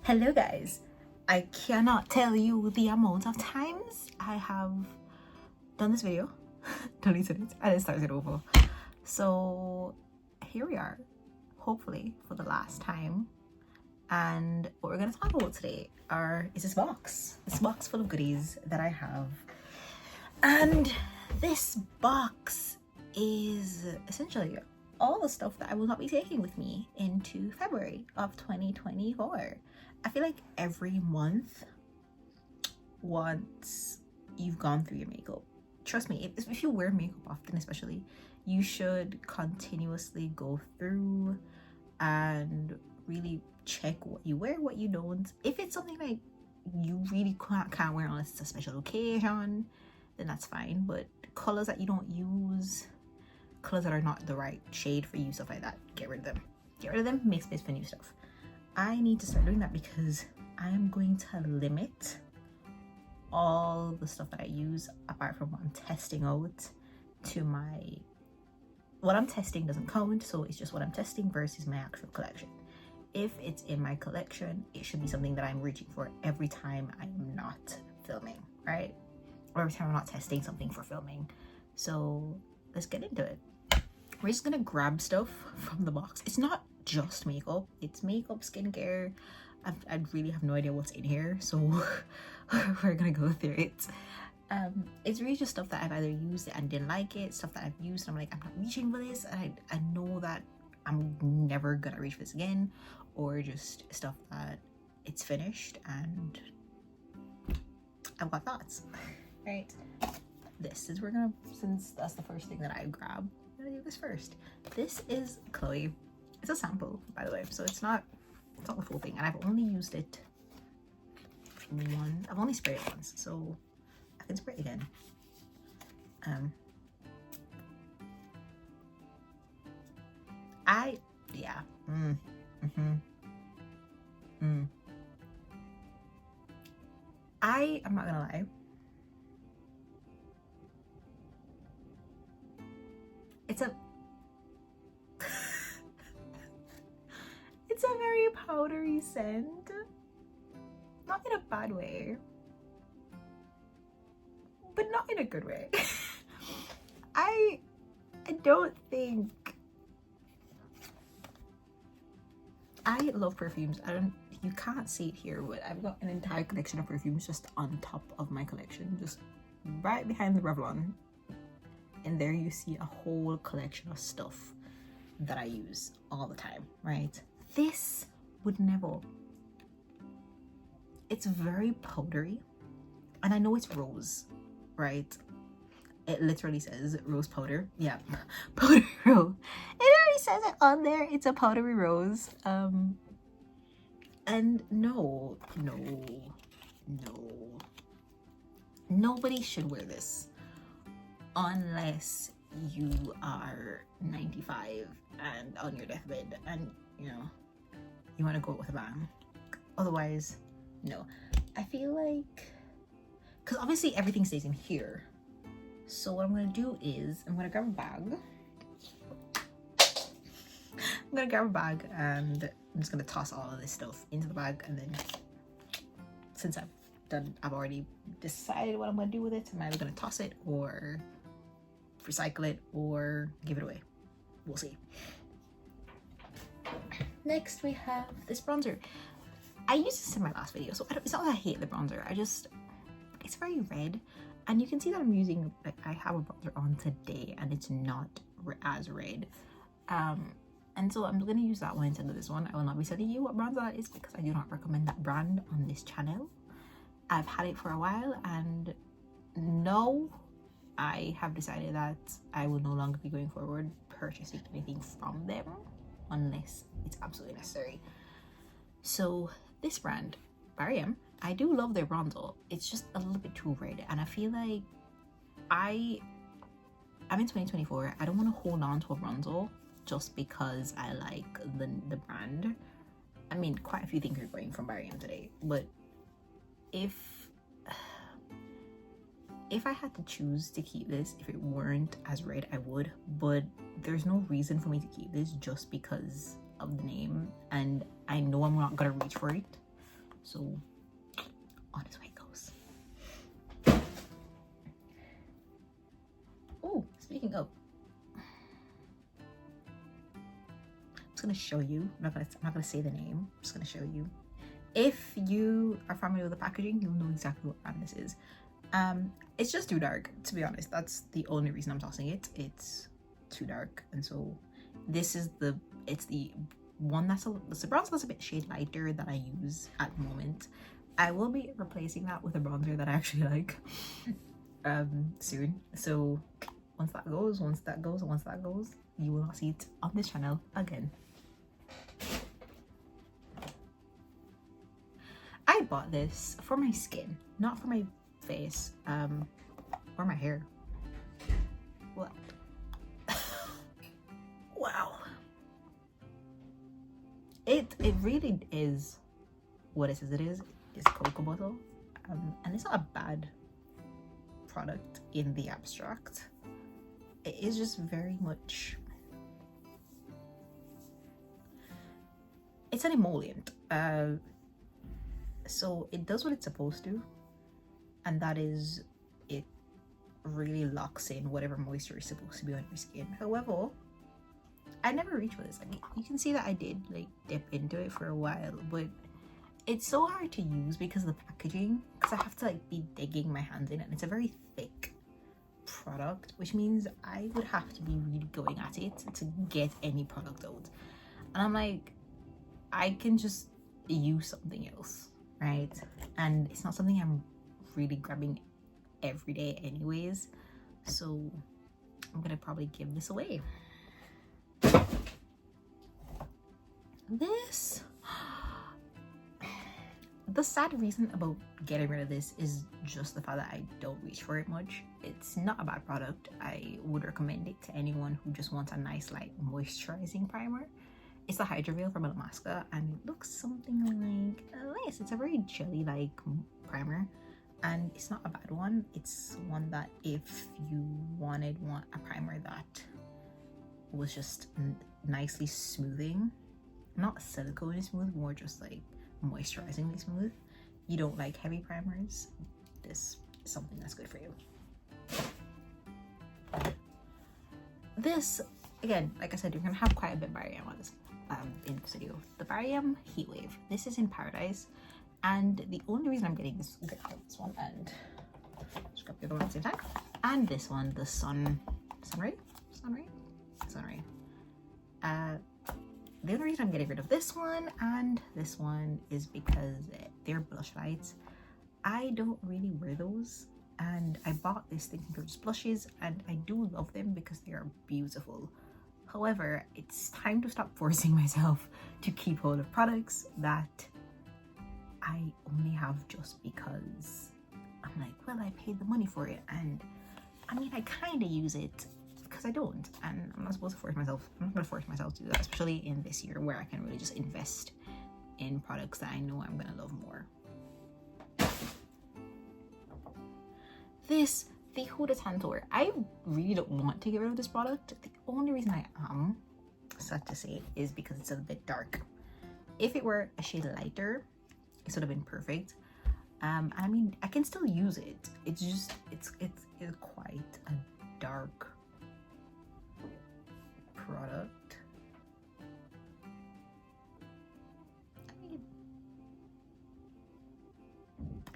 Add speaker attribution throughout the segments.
Speaker 1: Hello guys, I cannot tell you the amount of times I have done this video, deleted it, and then started over. So here we are, hopefully for the last time. And what we're going to talk about today is this box full of goodies that I have. And this box is essentially all the stuff that I will not be taking with me into February of 2024. I feel like every month, once you've gone through your makeup, trust me, if you wear makeup often especially, you should continuously go through and really check what you wear, what you don't. If it's something like you really can't wear unless it's a special occasion, then that's fine. But colors that you don't use, colors that are not the right shade for you, stuff like that, get rid of them. Get rid of them, make space for new stuff. I need to start doing that because I am going to limit all the stuff that I use, apart from what I'm testing out, to what I'm testing doesn't count, so it's just what I'm testing versus my actual collection. If it's in my collection, it should be something that I'm reaching for every time I'm not filming, right? Or every time I'm not testing something for filming. So let's get into it. We're just gonna grab stuff from the box. It's not just makeup, it's makeup, skincare. I really have no idea what's in here, so we're gonna go through it. It's really just stuff that I've either used and didn't like it, stuff that I've used and I'm like, I'm not reaching for this, and I know that I'm never gonna reach for this again, or just stuff that it's finished and I've got thoughts. Right, since that's the first thing that I grab, I'm gonna do this first. This is Chloe. It's a sample, by the way, so it's not the full thing, and I've only used it I've only sprayed it once, so I can spray it again. I'm not gonna lie, it's a very powdery scent, not in a bad way, but not in a good way. I don't think, I love perfumes. You can't see it here, but I've got an entire collection of perfumes just on top of my collection, just right behind the Revlon. And there you see a whole collection of stuff that I use all the time, right? This would never. It's very powdery, and I know it's rose, right? It literally says rose powder. Yeah, powder rose. It already says it on there. It's a powdery rose. And no, nobody should wear this unless you are 95 and on your deathbed and you want to go out with a bang. Otherwise, no. I feel like, because obviously everything stays in here, so what I'm gonna do is I'm gonna grab a bag and I'm just gonna toss all of this stuff into the bag, and then since I've already decided what I'm gonna do with it, I'm either gonna toss it or recycle it or give it away. We'll see. Next we have this bronzer. I used this in my last video, so it's not that I hate the bronzer, it's very red, and you can see that I'm using, like, I have a bronzer on today and it's not as red, and so I'm gonna use that one instead of this one. I will not be telling you what bronzer that is because I do not recommend that brand on this channel. I've had it for a while, and no, I have decided that I will no longer be going forward purchasing anything from them unless it's absolutely necessary. So this brand, Barry M, I do love their bronzer. It's just a little bit too red, and I feel like I'm in 2024. I don't want to hold on to a bronzer just because I like the brand. I mean, quite a few things are going from Barry M today, but if I had to choose to keep this, if it weren't as red, I would, but there's no reason for me to keep this just because of the name, and I know I'm not gonna reach for it. So on its way it goes. Oh, speaking of, I'm just gonna show you. I'm not gonna say the name. I'm just gonna show you. If you are familiar with the packaging, you'll know exactly what brand this is. It's just too dark, to be honest. That's the only reason I'm tossing it. It's too dark, and so this is the one that's the bronzer that's a bit shade lighter that I use at the moment. I will be replacing that with a bronzer that I actually like soon. So once that goes, you will not see it on this channel again. I bought this for my skin, not for my face or my hair. What? Wow. It really is what it says it is. It's cocoa butter, and it's not a bad product in the abstract. It is just very much, it's an emollient, so it does what it's supposed to, and that is it really locks in whatever moisture is supposed to be on your skin. However, I never reached for this. Like, you can see that I did like dip into it for a while, but it's so hard to use because of the packaging, because I have to like be digging my hands in it, and it's a very thick product, which means I would have to be really going at it to get any product out. And I'm like, I can just use something else, right? And it's not something I'm really grabbing every day anyways, so I'm gonna probably give this away. This, the sad reason about getting rid of this is just the fact that I don't reach for it much. It's not a bad product. I would recommend it to anyone who just wants a nice like moisturizing primer. It's the Hydra Veil from Alaska, and it looks something like this. It's a very jelly like primer, and it's not a bad one. It's one that if you want a primer that was just nicely smoothing, not silicone smooth, more just like moisturizingly smooth. You don't like heavy primers, this is something that's good for you. This, again, like I said, you're gonna have quite a bit of barium on this in this video. The barium heat wave. This is in Paradise, and the only reason I'm getting this one, and just grab the other one at the same time, and this one, the Sunray. The only reason I'm getting rid of this one and this one is because they're blush lights. I don't really wear those, and I bought this thinking they're just blushes, and I do love them because they are beautiful. However, it's time to stop forcing myself to keep hold of products that I only have just because I'm like, well, I paid the money for it, and I mean, I kind of use it because I don't, and I'm not supposed to force myself. I'm not going to force myself to do that, especially in this year where I can really just invest in products that I know I'm going to love more. This, the Huda Tantour. I really don't want to get rid of this product. The only reason I am, sad to say, is because it's a bit dark. If it were a shade lighter, it would have been perfect. I mean, I can still use it. It's just, it's quite a dark product.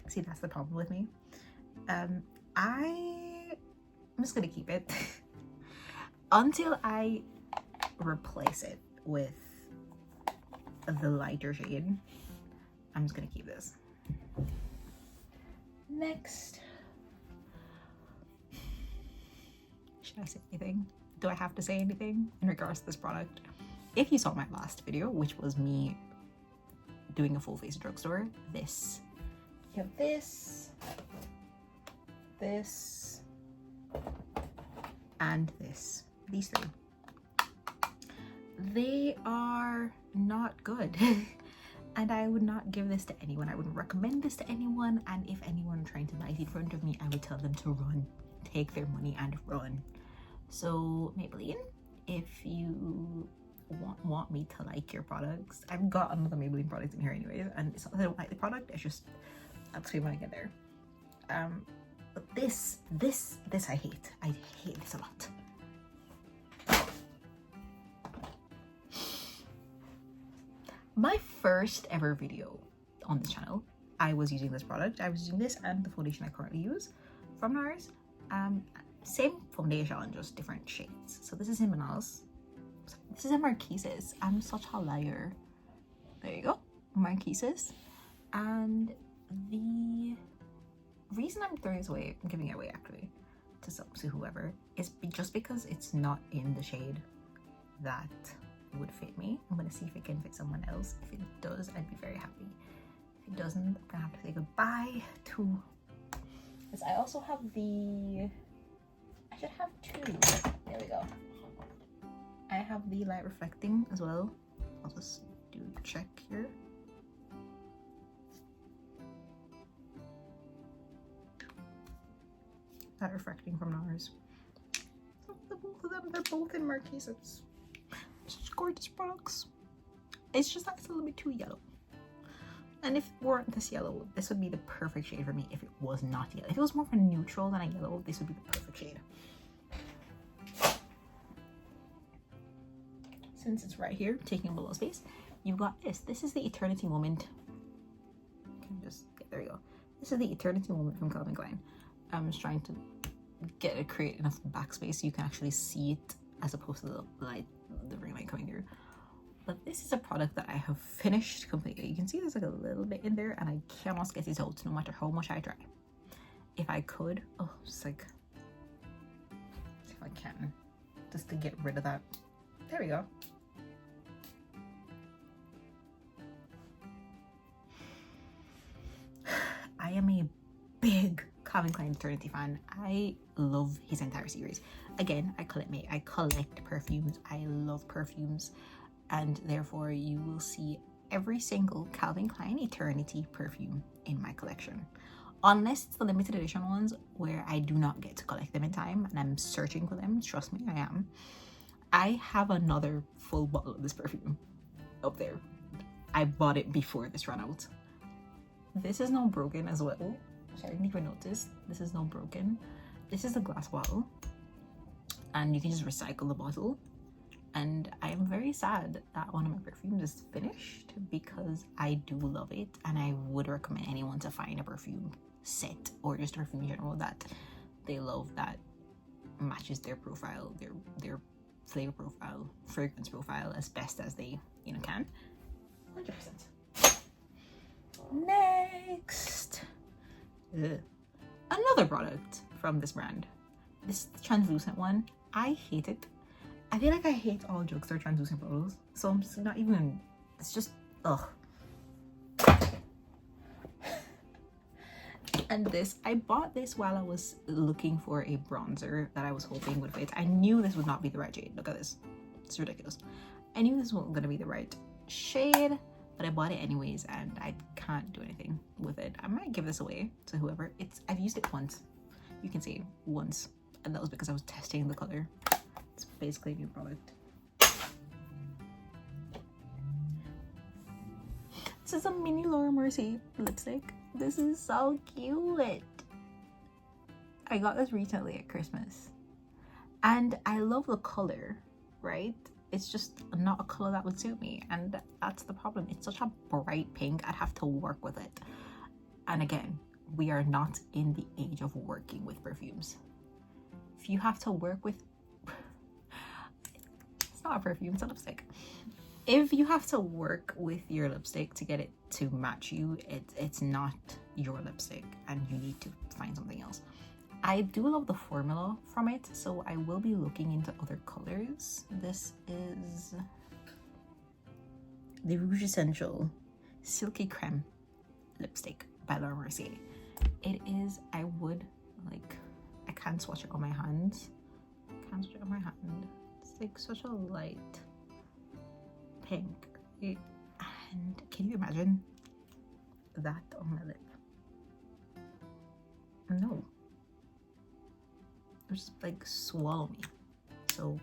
Speaker 1: See, that's the problem with me. I'm just gonna keep it until I replace it with the lighter shade. I'm just gonna keep this. Next, should I say anything? Do I have to say anything in regards to this product? If you saw my last video, which was me doing a full face drugstore, this. You have this, and this. These three. They are not good. And I would not give this to anyone. I wouldn't recommend this to anyone. And if anyone trying to buy it in front of me, I would tell them to run. Take their money and run. So Maybelline, if you want me to like your products. I've got another Maybelline product in here anyways, and it's not that I don't like the product, it's just that's when I get there. But this I hate. I hate this a lot. My first ever video on this channel, I was using this product. I was using this and the foundation I currently use from NARS. Same foundation, just different shades. So this is in Manals. This is in Marquises. I'm such a liar. There you go, Marquises. And the reason I'm throwing this away, I'm giving it away actually to whoever, is just because it's not in the shade that would fit me. I'm gonna see if it can fit someone else. If it does, I'd be very happy. If it doesn't, I'm gonna have to say goodbye to this. I also have the, I should have two. There we go. I have the light reflecting as well. I'll just do a check here. Light reflecting from NARS. So the both of them, they're both in Marquises. Such gorgeous products. It's just that it's a little bit too yellow. And if it weren't this yellow, this would be the perfect shade for me if it was not yellow. If it was more of a neutral than a yellow, this would be the perfect shade. Since it's right here, taking up a little space, you've got this. This is the Eternity Moment. There you go. This is the Eternity Moment from Calvin Klein. I'm just trying to create enough backspace so you can actually see it as opposed to the ring light coming through. But this is a product that I have finished completely. You can see there's like a little bit in there and I cannot get it out no matter how much I try. If I could, just like, see if I can, just to get rid of that. There we go. I am a big Calvin Klein Eternity fan. I love his entire series. Again, I collect perfumes. I love perfumes, and therefore you will see every single Calvin Klein Eternity perfume in my collection, unless it's the limited edition ones where I do not get to collect them in time and I'm searching for them. Trust me, I am. I have another full bottle of this perfume up there. I bought it before this ran out. This is now broken as well, which I didn't even notice. This is now broken. This is a glass bottle and you can just recycle the bottle. And I am very sad that one of my perfumes is finished because I do love it and I would recommend anyone to find a perfume set or just a perfume in general that they love, that matches their profile, their flavor profile, fragrance profile as best as they can. 100%. Next, another product from this brand. This translucent one. I hate it. I feel like I hate all drugstore translucent bottles, so I'm just not even, it's just, ugh. And this, I bought this while I was looking for a bronzer that I was hoping would fit. I knew this would not be the right shade. Look at this. It's ridiculous. I knew this wasn't going to be the right shade, but I bought it anyways and I can't do anything with it. I might give this away to whoever. I've used it once. You can see once. And that was because I was testing the color. It's basically a new product. This is a mini Laura Mercier lipstick. This is so cute. I got this recently at Christmas. And I love the color, right? It's just not a color that would suit me. And that's the problem. It's such a bright pink. I'd have to work with it. And again, we are not in the age of working with perfumes. If you have to work with, it's not a perfume, it's a lipstick. If you have to work with your lipstick to get it to match you, it's not your lipstick and you need to find something else. I do love the formula from it, so I will be looking into other colors. This is the Rouge Essential Silky Creme lipstick by Laura Mercier. It is, I can't swatch it on my hands. Can't swatch it on my hand. It's like such a light pink. And can you imagine that on my lip? No. It was just like swallow me. So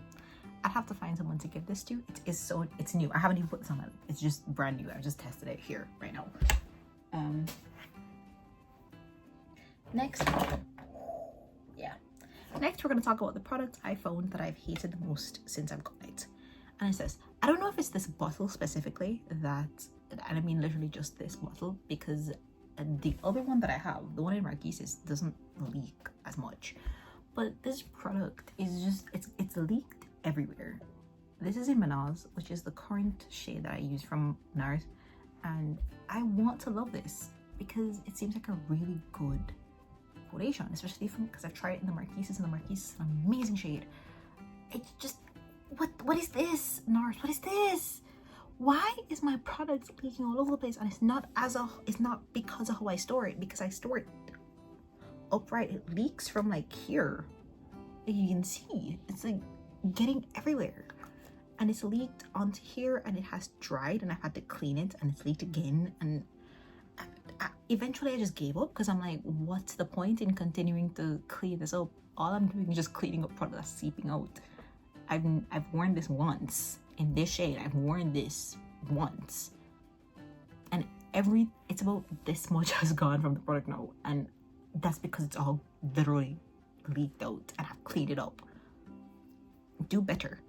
Speaker 1: I'd have to find someone to give this to. It's new. I haven't even put this on my lip. It's just brand new. I just tested it here right now. Next, we're going to talk about the product I found that I've hated the most since I've gotten it. And it's this. I don't know if it's this bottle specifically and I mean literally just this bottle, because the other one that I have, the one in Marquise's, doesn't leak as much. But this product is just, it's leaked everywhere. This is in Manaz, which is the current shade that I use from NARS. And I want to love this because it seems like a really good foundation, especially because I've tried it in the Marquise's, and the Marquise's is an amazing shade. It's just, what is this, NARS? What is this? Why is my product leaking all over the place? And it's not because of how I store it, because I store it upright. It leaks from like here. You can see it's like getting everywhere, and it's leaked onto here, and it has dried, and I've had to clean it, and it's leaked again. And eventually I just gave up because I'm like, what's the point in continuing to clean this up? All I'm doing is just cleaning up product that's seeping out. I've worn this once in this shade. I've worn this once, and it's about this much has gone from the product now, and that's because it's all literally leaked out, and I've cleaned it up. Do better.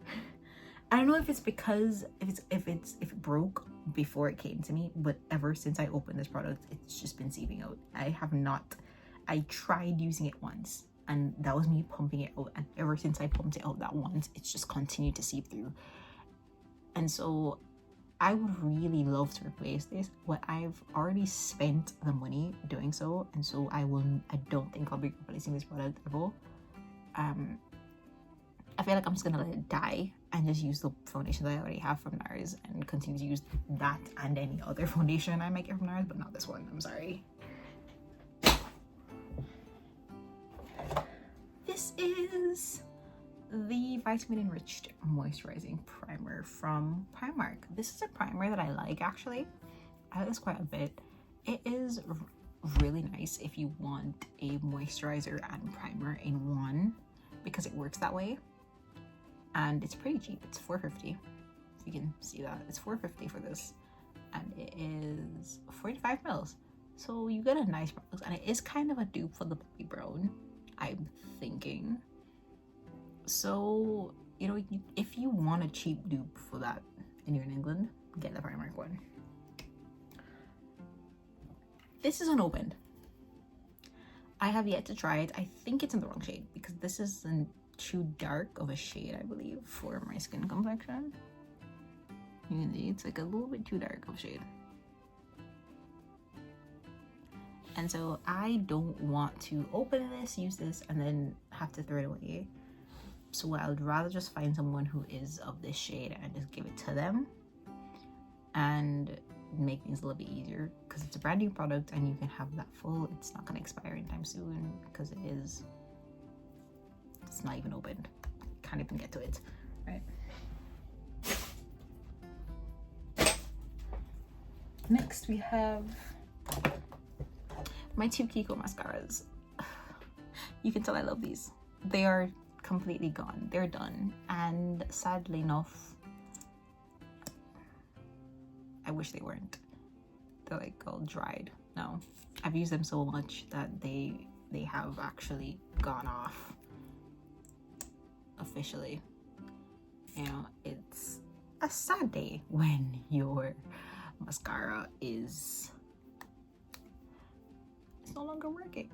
Speaker 1: I don't know if it's because if it broke before it came to me, but ever since I opened this product, it's just been seeping out. I tried using it once, and that was me pumping it out, and ever since I pumped it out that once, it's just continued to seep through. And so I would really love to replace this, but I've already spent the money doing so, and so I don't think I'll be replacing this product at all. I feel like I'm just gonna let it die and just use the foundation that I already have from NARS and continue to use that and any other foundation I might get from NARS, but not this one. I'm sorry. This is the vitamin enriched moisturizing primer from Primark. This is a primer that I like, actually. I like this quite a bit. It is really nice if you want a moisturizer and primer in one, because it works that way. And it's pretty cheap. It's $4.50. If you can see that, it's $4.50 for this, and it is 45 mils. So you get a nice product, and it is kind of a dupe for the Bobbi Brown, I'm thinking. So, you know, if you want a cheap dupe for that and you're in England, get the Primark one. This is unopened. I have yet to try it. I think it's in the wrong shade, because this isn't too dark of a shade, I believe, for my skin complexion. You can see it's like a little bit too dark of a shade. And so I don't want to open this, use this, and then have to throw it away. So I would rather just find someone who is of this shade and just give it to them and make things a little bit easier, because it's a brand new product and you can have that full. It's not going to expire anytime soon, because it's not even opened. Can't even get to it, right? Next we have my two Kiko mascaras. You can tell I love these. They are completely gone. They're done, and sadly enough, I wish they weren't. They're like all dried. No, I've used them so much that they have actually gone off officially. You know, it's a sad day when your mascara is no longer working.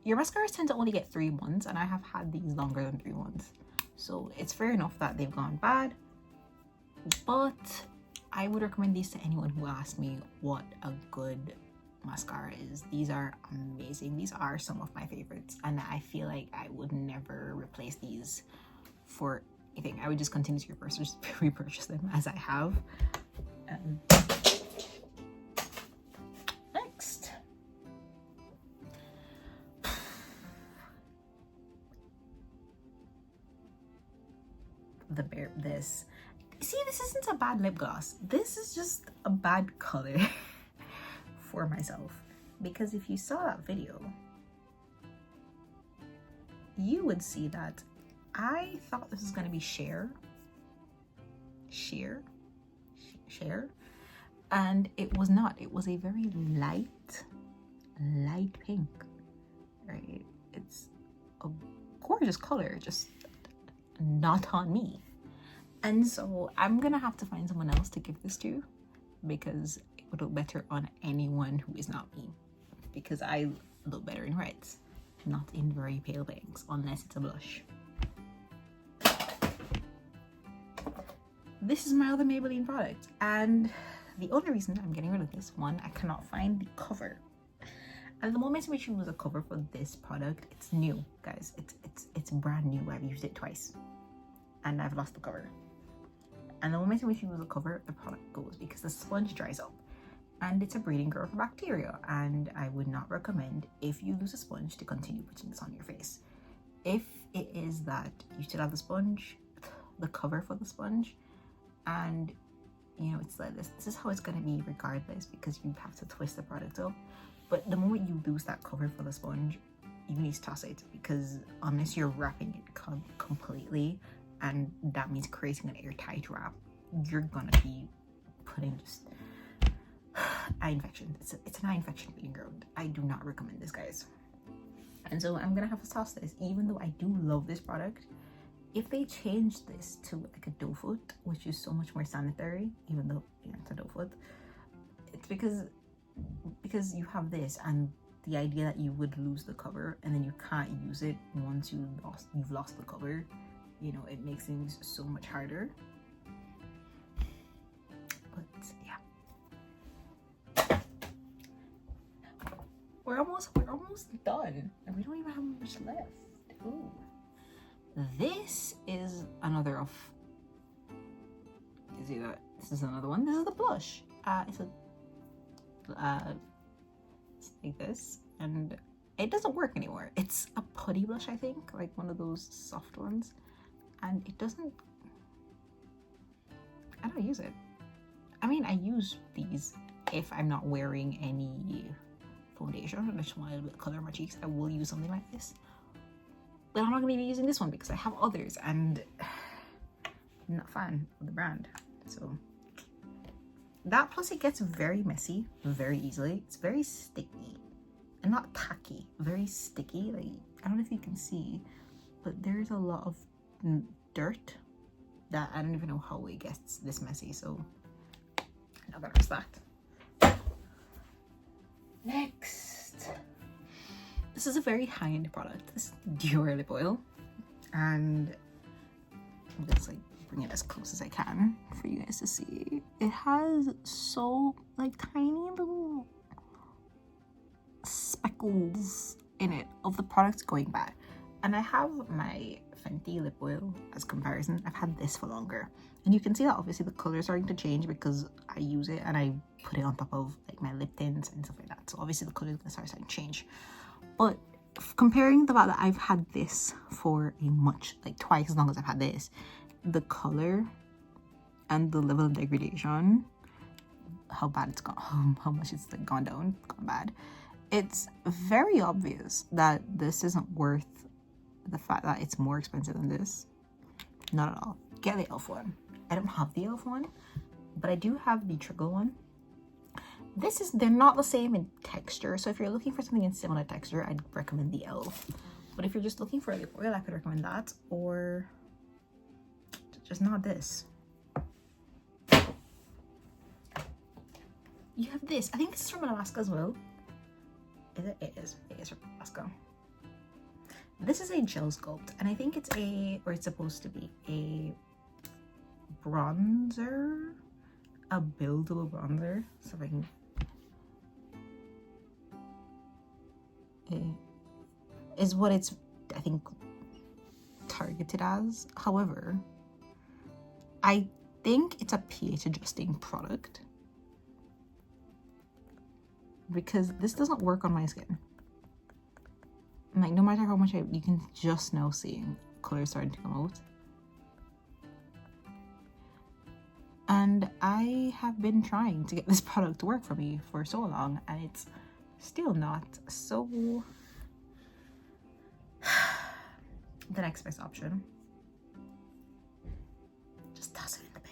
Speaker 1: Your mascaras tend to only get 3 months, and I have had these longer than 3 months, so it's fair enough that they've gone bad. But I would recommend these to anyone who asks me what a good mascara is. These are amazing. These are some of my favorites, and I feel like I would never replace these for anything. I would just continue to repurchase them as I have. Next, this isn't a bad lip gloss. This is just a bad color for myself, because if you saw that video, you would see that I thought this was going to be sheer, sheer, and it was not. It was a very light pink, right? It's a gorgeous color, just not on me. And so I'm gonna have to find someone else to give this to, because it would look better on anyone who is not me, because I look better in reds, not in very pale pinks, unless it's a blush. This is my other Maybelline product, and the only reason I'm getting rid of this one, I cannot find the cover. And the moment in which you use a cover for this product, it's new, guys. It's brand new. I've used it twice, and I've lost the cover. And the moment in which you use a cover, the product goes, because the sponge dries up, and it's a breeding ground for bacteria. And I would not recommend, if you lose a sponge, to continue putting this on your face. If it is that you still have the sponge, the cover for the sponge, and you know it's like this is how it's going to be regardless, because you have to twist the product up. But the moment you lose that cover for the sponge, you need to toss it, because unless you're wrapping it completely, and that means creating an airtight wrap, you're gonna be putting just eye infection. It's an eye infection breeding ground. I do not recommend this, guys. And so I'm gonna have to toss this, even though I do love this product. If they change this to like a doe foot, which is so much more sanitary, even though it's a doe foot, it's because you have this, and the idea that you would lose the cover and then you can't use it once you've lost the cover, you know, it makes things so much harder. But yeah, we're almost done, and we don't even have much left. Ooh. This is another of, this is another one. This is the blush. It's like this, and it doesn't work anymore. It's a putty blush, I think, like one of those soft ones, and it doesn't, I don't use it. I mean, I use these if I'm not wearing any foundation and I just want a little bit of color on my cheeks. I will use something like this, but I'm not going to be using this one because I have others, and I'm not a fan of the brand. So that, plus it gets very messy very easily. It's very sticky and not tacky, very sticky. Like, I don't know if you can see, but there's a lot of dirt that I don't even know how it gets this messy. So I'm not gonna risk that. Next, this is a very high-end product. This is Dior lip oil, and I'm just like bring it as close as I can for you guys to see. It has so like tiny little speckles in it of the products going bad. And I have my Fenty lip oil as comparison. I've had this for longer, and you can see that obviously the color is starting to change because I use it and I put it on top of like my lip tints and stuff like that. So obviously the color is gonna start to change. But comparing the fact that I've had this for a much, like twice as long as I've had this, the color and the level of degradation, how bad it's gone, how much it's like gone bad, it's very obvious that this isn't worth the fact that it's more expensive than this. Not at all. Get the e.l.f. one. I don't have the e.l.f. one, but I do have the Trickle one. They're not the same in texture, so if you're looking for something in similar texture, I'd recommend the e.l.f. But if you're just looking for a lip oil, I could recommend that, or just not this. You have this. I think this is from Alaska as well. Is it? It is. It is from Alaska. This is a gel sculpt, and I think it's supposed to be a bronzer, a buildable bronzer. So if I can, is what it's, I think, targeted as. However, I think it's a pH adjusting product, because this doesn't work on my skin. Like, no matter how much you can just now see color starting to come out. And I have been trying to get this product to work for me for so long, and it's still not. So the next best option, just toss it in the bin.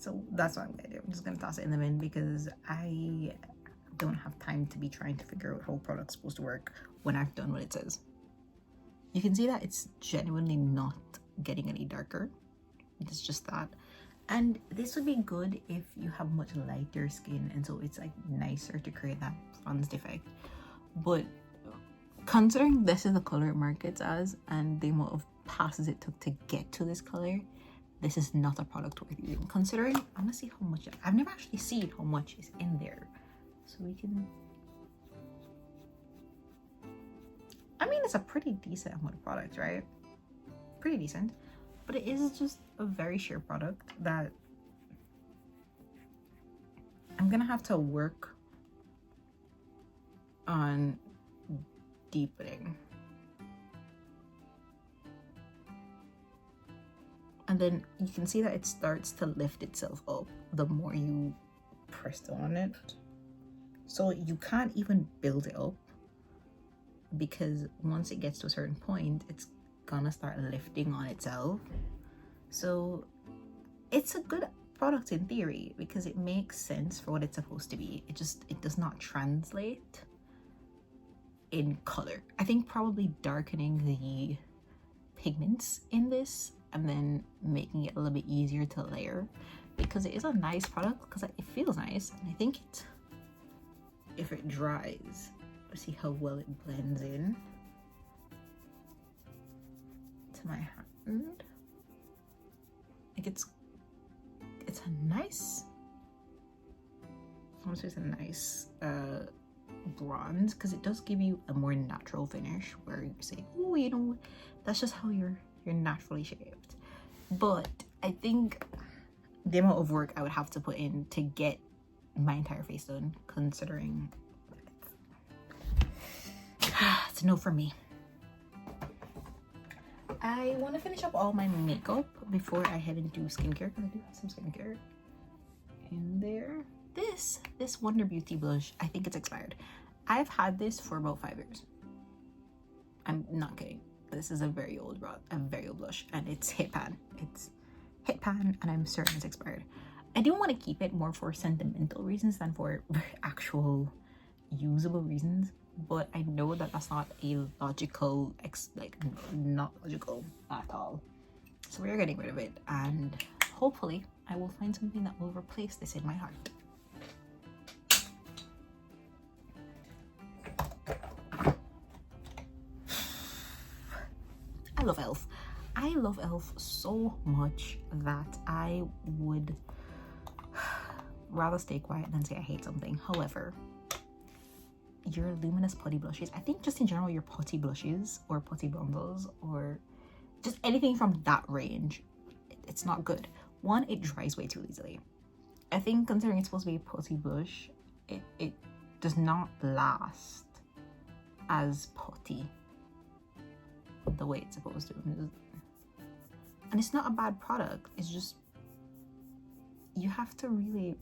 Speaker 1: So that's what I'm gonna do. I'm just gonna toss it in the bin because I don't have time to be trying to figure out how a product's supposed to work when I've done what it says. You can see that it's genuinely not getting any darker. It's just that. And this would be good if you have much lighter skin, and so it's like nicer to create that bronzed effect. But considering this is the color it markets as and the amount of passes it took to get to this color, this is not a product worth using. Considering, I'm gonna see how much, I've never actually seen how much is in there. So we can, I mean, it's a pretty decent amount of product, right? Pretty decent. But it is just a very sheer product that I'm gonna have to work on deepening. And then you can see that it starts to lift itself up the more you press on it. So you can't even build it up, because once it gets to a certain point, it's gonna start lifting on itself. So it's a good product in theory because it makes sense for what it's supposed to be. It does not translate in color. I think probably darkening the pigments in this and then making it a little bit easier to layer, because it is a nice product because it feels nice, and I think it, if it dries, let's see how well it blends in to my hand. Like it's a nice, I'm it's a nice bronze, because it does give you a more natural finish where you say, oh, you know, that's just how you're naturally shaped. But I think the amount of work I would have to put in to get my entire face done, considering it's a no for me. I want to finish up all my makeup before I head into skincare, because I do have some skincare in there. This Wonder Beauty blush, I think it's expired. I've had this for about 5 years. I'm not kidding. This is a very old blush, and it's hit pan. It's hit pan, and I'm certain it's expired. I do want to keep it more for sentimental reasons than for actual usable reasons, but I know that that's not a logical, not logical at all. So we're getting rid of it, and hopefully I will find something that will replace this in my heart. I love e.l.f. I love e.l.f. so much that I would rather stay quiet than say I hate something. However, your luminous putty blushes, I think just in general your putty blushes or putty bronzers or just anything from that range, it's not good. One, it dries way too easily. I think considering it's supposed to be a putty blush, it does not last as putty the way it's supposed to. And it's not a bad product, it's just you have to really,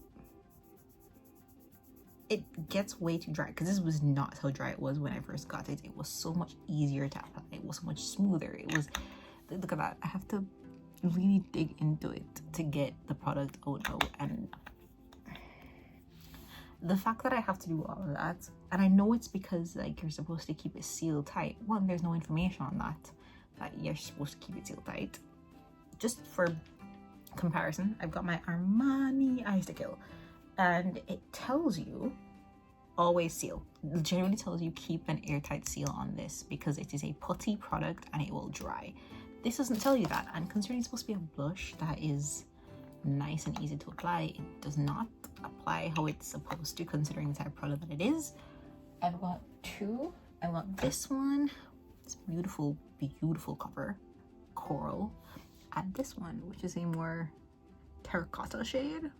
Speaker 1: it gets way too dry, because this was not how dry it was when I first got it. It was so much easier to apply, it was so much smoother. It was, look at that, I have to really dig into it to get the product out now. And the fact that I have to do all of that, and I know it's because like you're supposed to keep it sealed tight. One, there's no information on that you're supposed to keep it sealed tight. Just for comparison, I've got my Armani Eyes to Kill, and it tells you always seal. It generally tells you keep an airtight seal on this because it is a putty product and it will dry. This doesn't tell you that, and considering it's supposed to be a blush that is nice and easy to apply, it does not apply how it's supposed to, considering the type of product that it is. I've got two. I want this one, it's beautiful cover, coral, and this one, which is a more terracotta shade.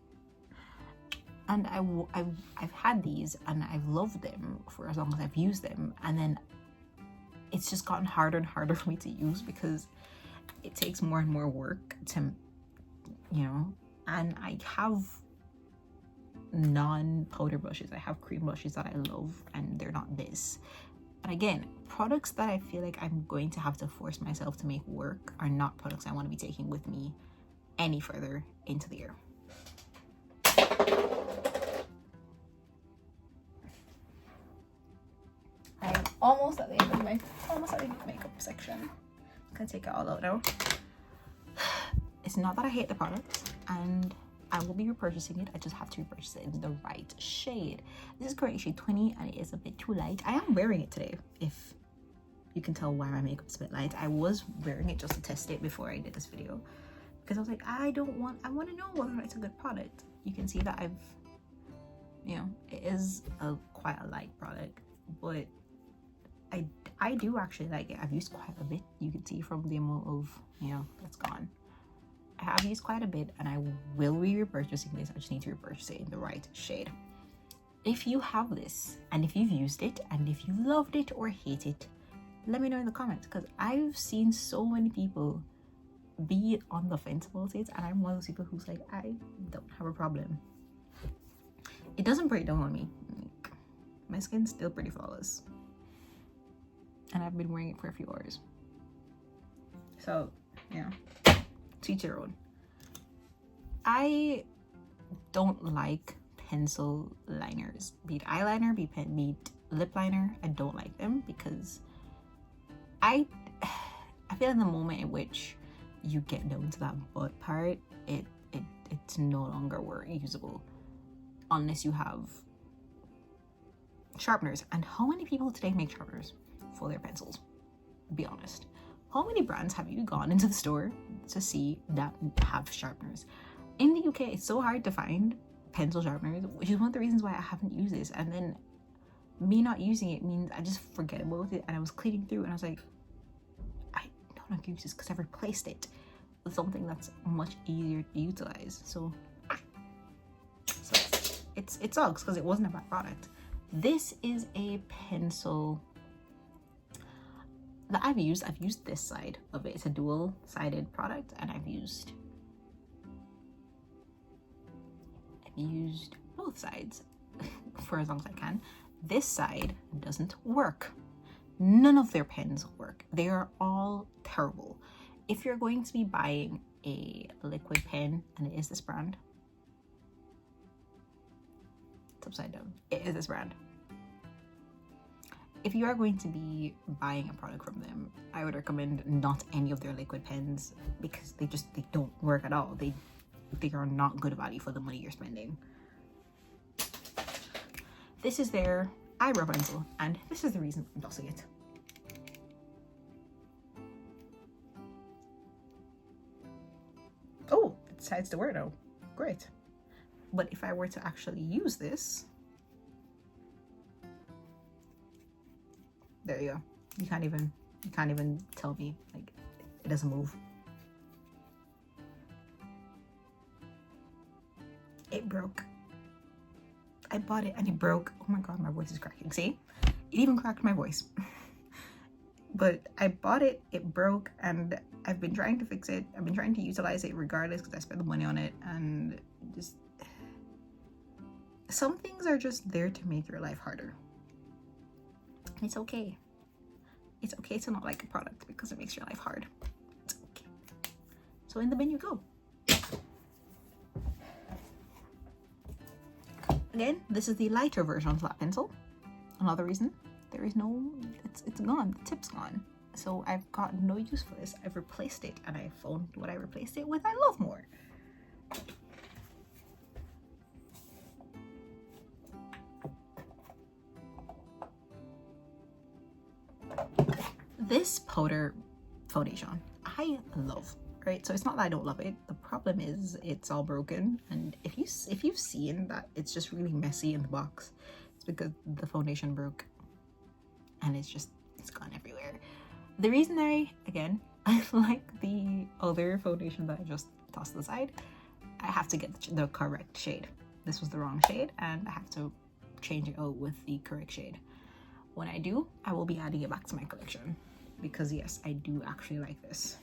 Speaker 1: And I've had these and I've loved them for as long as I've used them, and then it's just gotten harder and harder for me to use because it takes more and more work to, you know. And I have non-powder brushes, I have cream brushes that I love, and they're not this. And again, products that I feel like I'm going to have to force myself to make work are not products I want to be taking with me any further into the year. almost at the end of my makeup section. I'm gonna take it all out now. It's not that I hate the product, and I will be repurchasing it. I just have to repurchase it in the right shade. This is correct shade 20, and it is a bit too light. I am wearing it today, if you can tell why my makeup's a bit light. I was wearing it just to test it before I did this video, because I was like, I want to know whether or not it's a good product. You can see that I've, you know, it is quite a light product, but I do actually like it. I've used quite a bit. You can see from the amount of, you know, that's gone. I have used quite a bit, and I will be repurchasing this. I just need to repurchase it in the right shade. If you have this, and if you've used it, and if you loved it or hate it, let me know in the comments, because I've seen so many people be on the fence about it, and I'm one of those people who's like, I don't have a problem. It doesn't break down on me. Like, my skin's still pretty flawless, and I've been wearing it for a few hours. So yeah, to each their own. I don't like pencil liners, be it eyeliner, be it lip liner. I don't like them because I feel in the moment in which you get down to that butt part, it's no longer usable unless you have sharpeners. And how many people today make sharpeners for their pencils? Be honest. How many brands have you gone into the store to see that have sharpeners? In the UK, it's so hard to find pencil sharpeners, which is one of the reasons why I haven't used this. And then me not using it means I just forget about it, and I was cleaning through and I was like, I don't know, use this because I've replaced it with something that's much easier to utilize. So it sucks because it wasn't a bad product. This is a pencil that I've used this side of it. It's a dual-sided product, and I've used both sides for as long as I can. This side doesn't work. None of their pens work. They are all terrible. If you're going to be buying a liquid pen, and it is this brand, it's upside down, it is this brand. If you are going to be buying a product from them, I would recommend not any of their liquid pens, because they don't work at all. They are not good value for the money you're spending. This is their eyebrow pencil, and this is the reason I'm tossing it. Oh, it decides to wear now. Great. But if I were to actually use this, there you go. You can't even tell me, like, it doesn't move. It broke. I bought it and it broke. Oh my god, my voice is cracking. See? It even cracked my voice. But I bought it, it broke, and I've been trying to fix it. I've been trying to utilize it regardless because I spent the money on it, and just some things are just there to make your life harder. It's okay. It's okay to not like a product because it makes your life hard. It's okay. So in the bin you go. Again, this is the lighter version of that pencil. Another reason, there is no, it's gone, the tip's gone. So I've got no use for this. I've replaced it, and I found what I replaced it with I love more. This powder foundation I love, right? So it's not that I don't love it. The problem is it's all broken, and if you've seen that it's just really messy in the box, it's because the foundation broke, and it's gone everywhere. The reason I like the other foundation that I just tossed aside, I have to get the correct shade. This was the wrong shade, and I have to change it out with the correct shade. When I do, I will be adding it back to my collection, because yes, I do actually like this.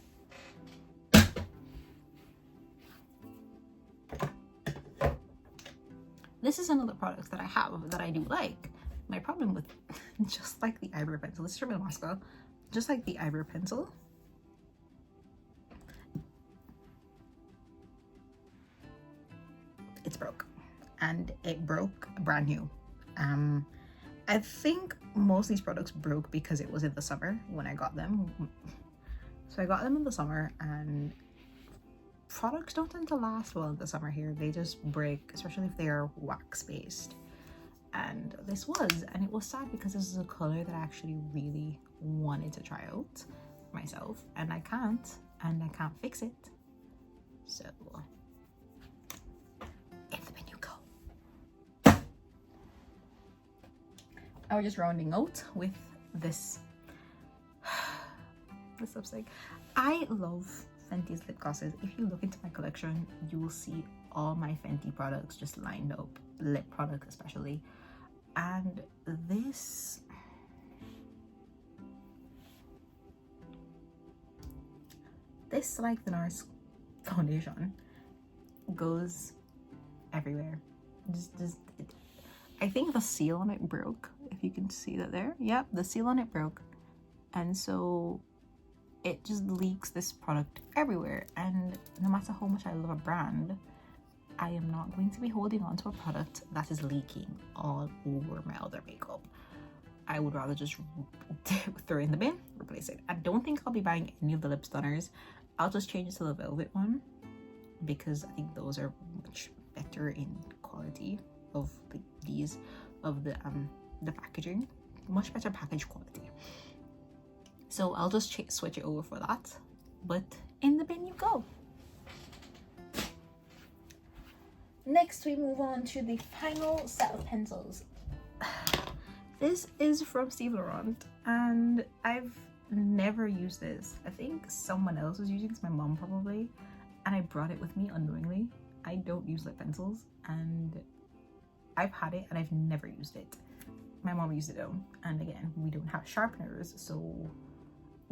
Speaker 1: This is another product that I have that I do like. My problem with, just like the eyebrow pencil, this is from Moscow, just like the eyebrow pencil, it's broke, and it broke brand new. I think most of these products broke because it was in the summer when I got them. So I got them in the summer, and products don't tend to last well in the summer here. They just break, especially if they are wax based. And this was, and it was sad because this is a color that I actually really wanted to try out myself, and I can't fix it. So in the bin you go. I was just rounding out with this lipstick. I love Fenty's lip glosses. If you look into my collection, you will see all my Fenty products just lined up, lip products especially. And this like the NARS foundation goes everywhere. I think the seal on it broke, if you can see that there. Yep, the seal on it broke, and so it just leaks this product everywhere. And no matter how much I love a brand, I am not going to be holding on to a product that is leaking all over my other makeup. I would rather just throw it in the bin, replace it. I don't think I'll be buying any of the lip stunners. I'll just change it to the velvet one because I think those are much better in quality of the packaging, much better package quality. So I'll just switch it over for that. But in the bin you go. Next, we move on to the final set of pencils. This is from Steve Laurent, and I've never used this. I think someone else was using this, my mom probably, and I brought it with me unknowingly. I don't use lip pencils, and I've had it and I've never used it. My mom used it though, and again, we don't have sharpeners, so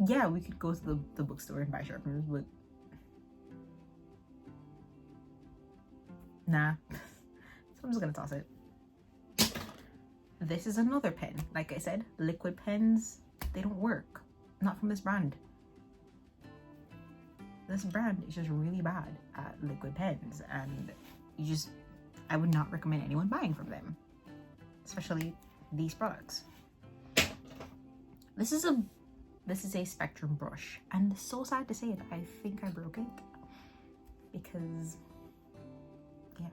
Speaker 1: yeah, we could go to the bookstore and buy sharpeners, but nah. So I'm just gonna toss it. This is another pen. Like I said, liquid pens, they don't work. Not from this brand. This brand is just really bad at liquid pens, and I would not recommend anyone buying from them, especially these products. This is a Spectrum brush, and it's so sad to say it, I think I broke it because yeah,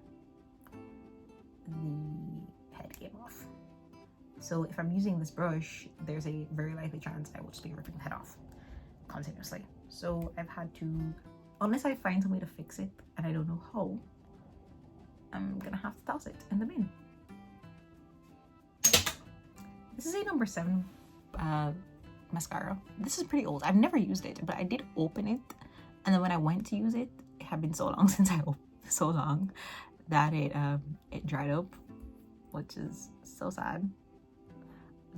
Speaker 1: the head came off. So if I'm using this brush, there's a very likely chance I will just be ripping the head off continuously. So I've had to, unless I find some way to fix it and I don't know how, I'm gonna have to toss it in the bin. This is a number 7 mascara. This is pretty old. I've never used it, but I did open it, and then when I went to use it, it had been so long since I opened so long that it dried up, which is so sad.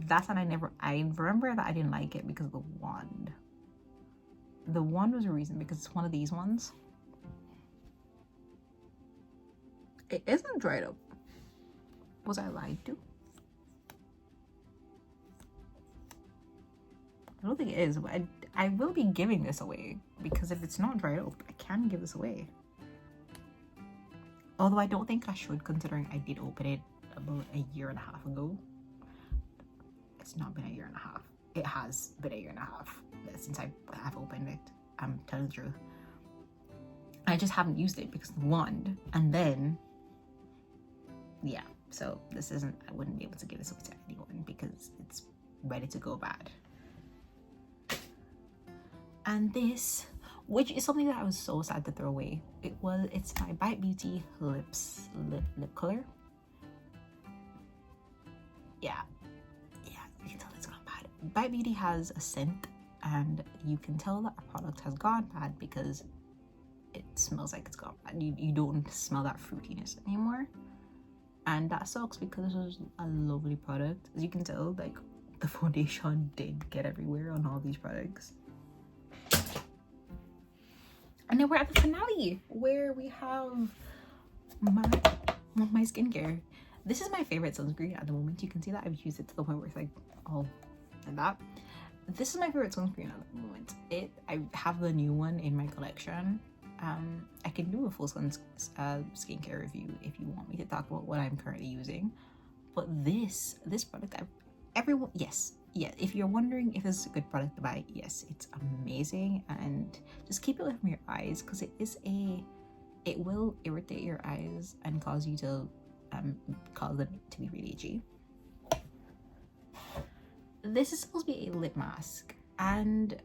Speaker 1: That's when I remember that I didn't like it because of the wand. The wand was a reason, because it's one of these ones. It isn't dried up. Was I lied to? I don't think it is, but I will be giving this away, because if it's not dried up, I can give this away. Although I don't think I should, considering I did open it about a year and a half ago. It's not been a year and a half. It has been a year and a half since I have opened it. I'm telling the truth. I just haven't used it because of the wand, and then yeah, so this isn't, I wouldn't be able to give this away to anyone because it's ready to go bad. And this, which is something that I was so sad to throw away, it's my Bite Beauty lip color. Yeah, you can tell it's gone bad. Bite Beauty has a scent, and you can tell that a product has gone bad because it smells like it's gone bad. You don't smell that fruitiness anymore, and that sucks because this was a lovely product. As you can tell, like, the foundation did get everywhere on all these products. And then we're at the finale, where we have my skincare. This is my favorite sunscreen at the moment. You can see that I've used it to the point where it's like, oh, like that. This is my favorite sunscreen at the moment. I have the new one in my collection. I can do a full skincare review if you want me to talk about what I'm currently using. But this product, everyone, yes, yeah, if you're wondering if it's a good product to buy, yes, it's amazing. And just keep it away from your eyes, because it will irritate your eyes and cause you to cause them to be really itchy. This is supposed to be a lip mask, and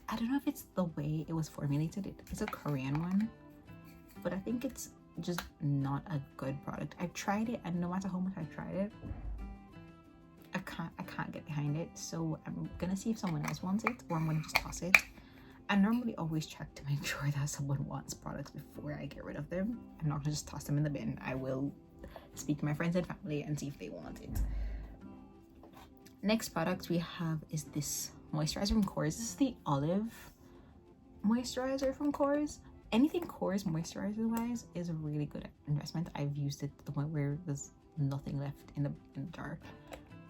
Speaker 1: I don't know if it's the way it was formulated. It's a Korean one, but I think it's just not a good product. I've tried it, and no matter how much I've tried it, I can't get behind it. So I'm gonna see if someone else wants it, or I'm gonna just toss it. I normally always check to make sure that someone wants products before I get rid of them. I'm not gonna just toss them in the bin. I will speak to my friends and family and see if they want it. Next product we have is this moisturizer from Kors. This is the olive moisturizer from Kors. Anything Kors moisturizer wise is a really good investment. I've used it to the point where there's nothing left in the jar.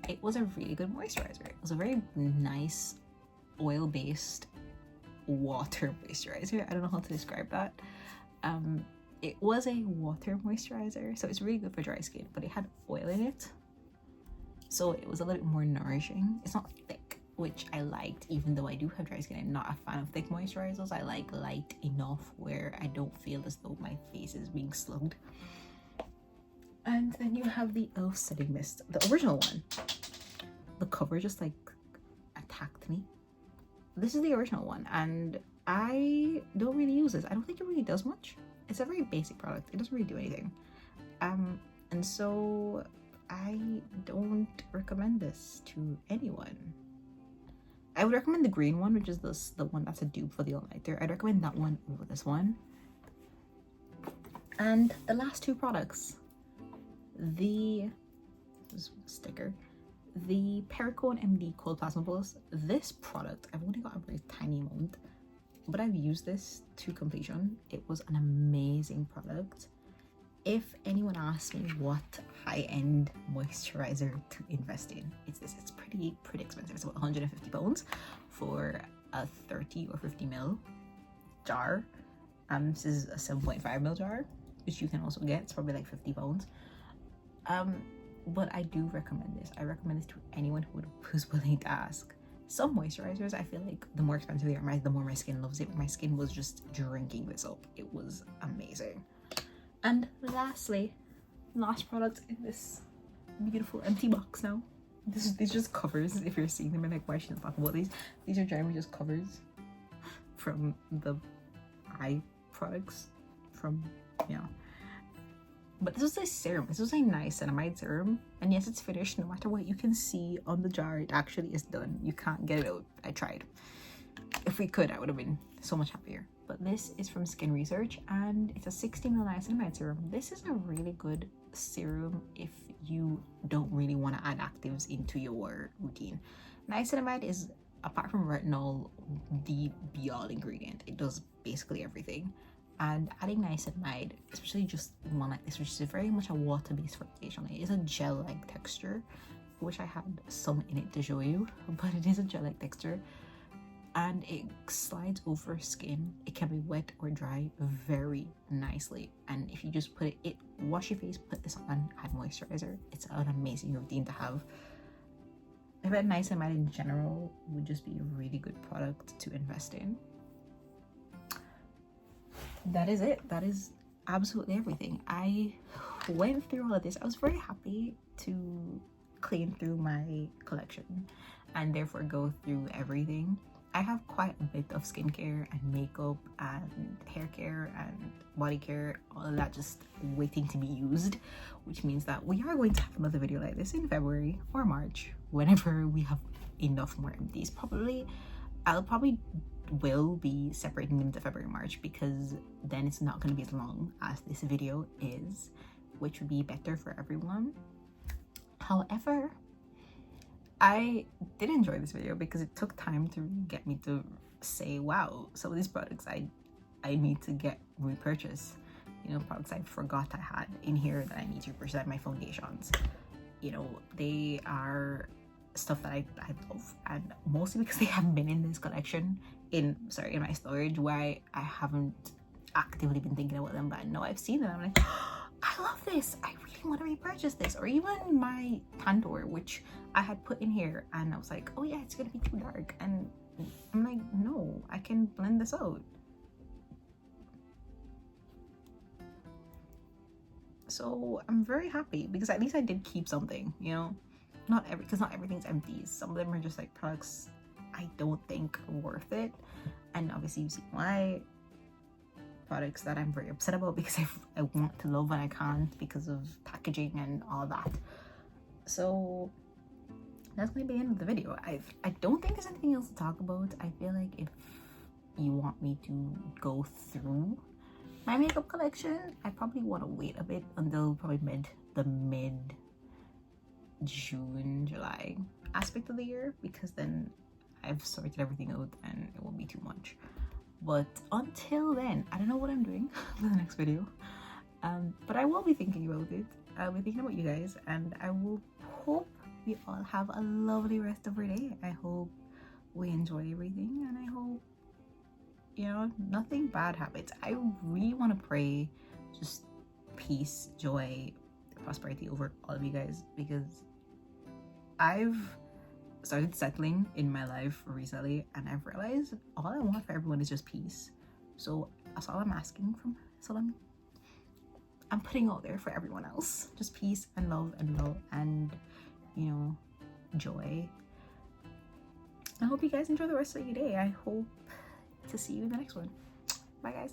Speaker 1: It was a really good moisturizer. It was a very nice oil-based water moisturizer. I don't know how to describe that. It was a water moisturizer, so it's really good for dry skin, but it had oil in it, so it was a little bit more nourishing. It's not thick, which I liked, even though I do have dry skin. I'm not a fan of thick moisturizers. I like light enough where I don't feel as though my face is being slugged. And then you have the e.l.f. setting mist, the original one. The cover just like attacked me. This is the original one, and I don't really use this. I don't think it really does much. It's a very basic product. It doesn't really do anything. And so I don't recommend this to anyone. I would recommend the green one, which is the one that's a dupe for the all-nighter. I'd recommend that one over this one. And the last two products, the sticker, the Perricone MD Cold Plasma Pulse. This product, I've only got a very tiny amount, but I've used this to completion. It was an amazing product. If anyone asks me what high-end moisturizer to invest in, it's this. It's pretty expensive. It's about £150 for a 30 or 50 ml jar. This is a 7.5 ml jar, which you can also get. It's probably like £50. But I do recommend this. I recommend this to anyone who's willing to ask. Some moisturizers, I feel like the more expensive they are, the more my skin loves it. My skin was just drinking this up. It was amazing. And lastly, last product in this beautiful empty box now. These are just covers. If you're seeing them, and like, why should I talk about these? These are generally just covers from the eye products from, you know. But this was a serum. This was a niacinamide serum, and yes, it's finished. No matter what you can see on the jar, it actually is done. You can't get it out. I tried. If we could, I would have been so much happier. But this is from Skin Research, and it's a 60 ml niacinamide serum. This is a really good serum if you don't really want to add actives into your routine. Niacinamide is, apart from retinol, the be-all ingredient. It does basically everything. And adding niacinamide, especially just one like this, which is very much a water-based foundation, it is a gel-like texture. I wish I had some in it to show you, but it is a gel-like texture, and it slides over skin. It can be wet or dry very nicely, and if you just put it, wash your face, put this on, add moisturizer. It's an amazing routine to have. I bet niacinamide in general would just be a really good product to invest in. That is it. That is absolutely everything. I went through all of this. I was very happy to clean through my collection and therefore go through everything. I have quite a bit of skincare and makeup and hair care and body care, all of that just waiting to be used, which means that we are going to have another video like this in February or March, whenever we have enough more empties. I'll probably will be separating them to February and March, because then it's not going to be as long as this video is, which would be better for everyone. However, I did enjoy this video because it took time to get me to say, wow, some of these products I need to get repurchased. You know, products I forgot I had in here that I need to repurchase, my foundations. You know, they are stuff that I love, and mostly because they have been in this collection in my storage, where I haven't actively been thinking about them, but I know I've seen them. I'm like, I love this, I really want to repurchase this. Or even my Tandoor, which I had put in here and I was like, oh yeah, it's gonna be too dark, and I'm like, no, I can blend this out. So I'm very happy because at least I did keep something, you know. Because not everything's empties. Some of them are just like products I don't think are worth it, and obviously you see why. Products that I'm very upset about because I want to love and I can't because of packaging and all that. So that's gonna be the end of the video. I don't think there's anything else to talk about. I feel like if you want me to go through my makeup collection, I probably want to wait a bit until probably mid June, July aspect of the year, because then I've sorted everything out and it won't be too much. But until then, I don't know what I'm doing for the next video, but I will be thinking about it. I'll be thinking about you guys, and I will hope we all have a lovely rest of our day. I hope we enjoy everything, and I hope, you know, nothing bad happens. I really want to pray just peace, joy, prosperity over all of you guys, because I've started settling in my life recently and I've realized all I want for everyone is just peace. So that's all I'm asking from, that's all I'm putting out there for everyone else. Just peace and love and you know, joy. I hope you guys enjoy the rest of your day. I hope to see you in the next one. Bye guys.